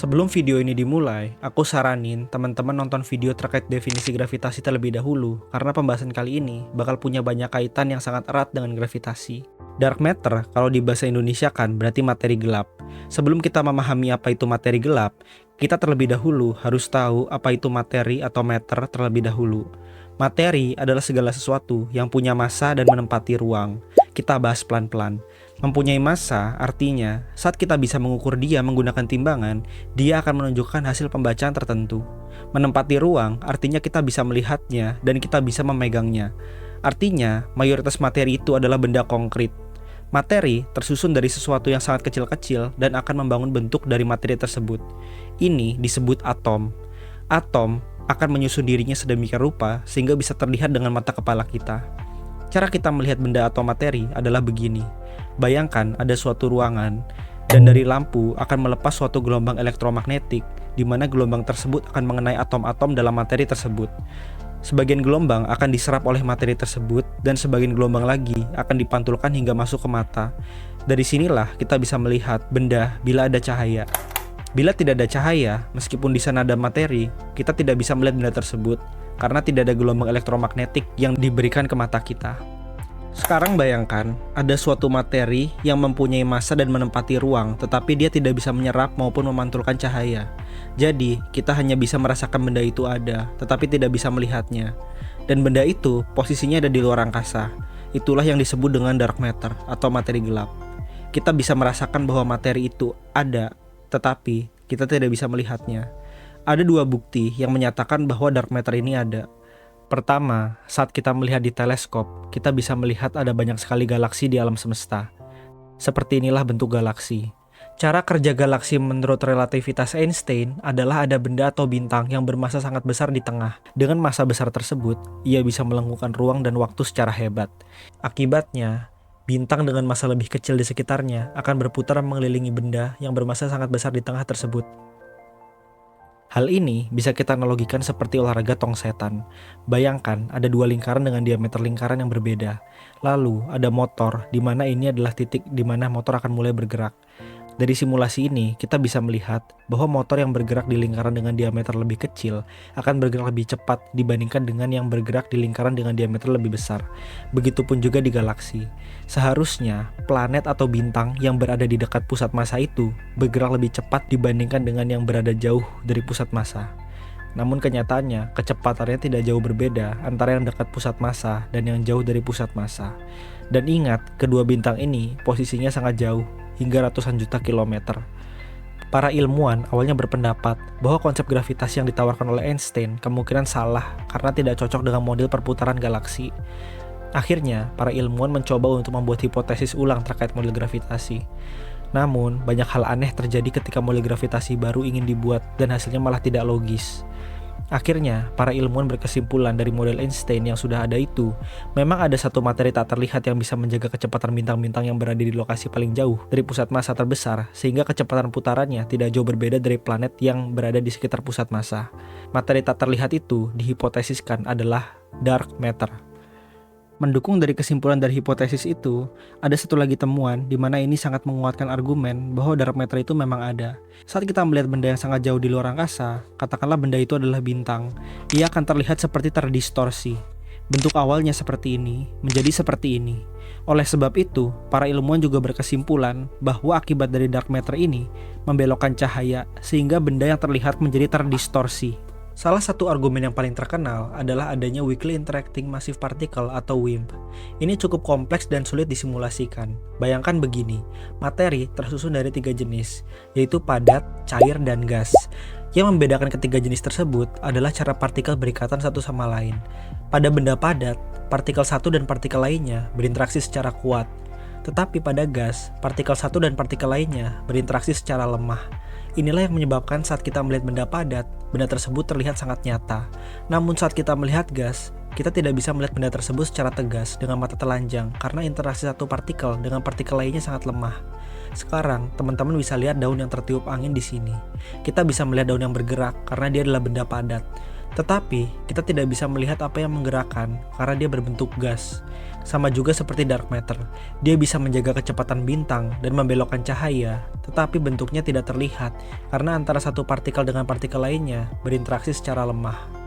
Sebelum video ini dimulai, aku saranin teman-teman nonton video terkait definisi gravitasi terlebih dahulu karena pembahasan kali ini bakal punya banyak kaitan yang sangat erat dengan gravitasi. Dark matter kalau di bahasa Indonesia kan berarti materi gelap. Sebelum kita memahami apa itu materi gelap, kita terlebih dahulu harus tahu apa itu materi atau matter terlebih dahulu. Materi adalah segala sesuatu yang punya massa dan menempati ruang. Kita bahas pelan-pelan. Mempunyai massa artinya saat kita bisa mengukur dia menggunakan timbangan, dia akan menunjukkan hasil pembacaan tertentu. Menempati ruang artinya kita bisa melihatnya dan kita bisa memegangnya. Artinya mayoritas materi itu adalah benda konkret. Materi tersusun dari sesuatu yang sangat kecil-kecil dan akan membangun bentuk dari materi tersebut. Ini disebut atom. Atom akan menyusun dirinya sedemikian rupa sehingga bisa terlihat dengan mata kepala kita. Cara kita melihat benda atau materi adalah begini. Bayangkan ada suatu ruangan dan dari lampu akan melepas suatu gelombang elektromagnetik di mana gelombang tersebut akan mengenai atom-atom dalam materi tersebut. Sebagian gelombang akan diserap oleh materi tersebut dan sebagian gelombang lagi akan dipantulkan hingga masuk ke mata. Dari sinilah kita bisa melihat benda bila ada cahaya. Bila tidak ada cahaya, meskipun di sana ada materi, kita tidak bisa melihat benda tersebut karena tidak ada gelombang elektromagnetik yang diberikan ke mata kita. Sekarang bayangkan, ada suatu materi yang mempunyai massa dan menempati ruang, tetapi dia tidak bisa menyerap maupun memantulkan cahaya. Jadi, kita hanya bisa merasakan benda itu ada, tetapi tidak bisa melihatnya. Dan benda itu posisinya ada di luar angkasa. Itulah yang disebut dengan dark matter atau materi gelap. Kita bisa merasakan bahwa materi itu ada, tetapi kita tidak bisa melihatnya. Ada dua bukti yang menyatakan bahwa dark matter ini ada. Pertama, saat kita melihat di teleskop, kita bisa melihat ada banyak sekali galaksi di alam semesta. Seperti inilah bentuk galaksi. Cara kerja galaksi menurut relativitas Einstein adalah ada benda atau bintang yang bermassa sangat besar di tengah. Dengan massa besar tersebut, ia bisa melengkungkan ruang dan waktu secara hebat. Akibatnya, bintang dengan massa lebih kecil di sekitarnya akan berputar mengelilingi benda yang bermassa sangat besar di tengah tersebut. Hal ini bisa kita analogikan seperti olahraga tong setan. Bayangkan ada dua lingkaran dengan diameter lingkaran yang berbeda. Lalu ada motor, di mana ini adalah titik di mana motor akan mulai bergerak. Dari simulasi ini, kita bisa melihat bahwa motor yang bergerak di lingkaran dengan diameter lebih kecil akan bergerak lebih cepat dibandingkan dengan yang bergerak di lingkaran dengan diameter lebih besar. Begitupun juga di galaksi. Seharusnya, planet atau bintang yang berada di dekat pusat massa itu bergerak lebih cepat dibandingkan dengan yang berada jauh dari pusat massa. Namun kenyataannya, kecepatannya tidak jauh berbeda antara yang dekat pusat massa dan yang jauh dari pusat massa. Dan ingat, kedua bintang ini posisinya sangat jauh, hingga ratusan juta kilometer. Para ilmuwan awalnya berpendapat bahwa konsep gravitasi yang ditawarkan oleh Einstein kemungkinan salah karena tidak cocok dengan model perputaran galaksi. Akhirnya, para ilmuwan mencoba untuk membuat hipotesis ulang terkait model gravitasi. Namun, banyak hal aneh terjadi ketika model gravitasi baru ingin dibuat dan hasilnya malah tidak logis. Akhirnya, para ilmuwan berkesimpulan dari model Einstein yang sudah ada itu, memang ada satu materi tak terlihat yang bisa menjaga kecepatan bintang-bintang yang berada di lokasi paling jauh dari pusat massa terbesar, sehingga kecepatan putarannya tidak jauh berbeda dari planet yang berada di sekitar pusat massa. Materi tak terlihat itu dihipotesiskan adalah dark matter. Mendukung dari kesimpulan dari hipotesis itu, ada satu lagi temuan di mana ini sangat menguatkan argumen bahwa dark matter itu memang ada. Saat kita melihat benda yang sangat jauh di luar angkasa, katakanlah benda itu adalah bintang, ia akan terlihat seperti terdistorsi. Bentuk awalnya seperti ini, menjadi seperti ini. Oleh sebab itu, para ilmuwan juga berkesimpulan bahwa akibat dari dark matter ini membelokkan cahaya sehingga benda yang terlihat menjadi terdistorsi. Salah satu argumen yang paling terkenal adalah adanya Weakly Interacting Massive Particle atau WIMP. Ini cukup kompleks dan sulit disimulasikan. Bayangkan begini, materi tersusun dari 3 jenis, yaitu padat, cair, dan gas. Yang membedakan ketiga jenis tersebut adalah cara partikel berikatan satu sama lain. Pada benda padat, partikel satu dan partikel lainnya berinteraksi secara kuat. Tetapi pada gas, partikel satu dan partikel lainnya berinteraksi secara lemah. Inilah yang menyebabkan saat kita melihat benda padat, benda tersebut terlihat sangat nyata. Namun saat kita melihat gas, kita tidak bisa melihat benda tersebut secara tegas dengan mata telanjang karena interaksi satu partikel dengan partikel lainnya sangat lemah. Sekarang, teman-teman bisa lihat daun yang tertiup angin di sini. Kita bisa melihat daun yang bergerak karena dia adalah benda padat. Tetapi, kita tidak bisa melihat apa yang menggerakkan karena dia berbentuk gas. Sama juga seperti dark matter, dia bisa menjaga kecepatan bintang dan membelokkan cahaya, tetapi bentuknya tidak terlihat karena antara satu partikel dengan partikel lainnya berinteraksi secara lemah.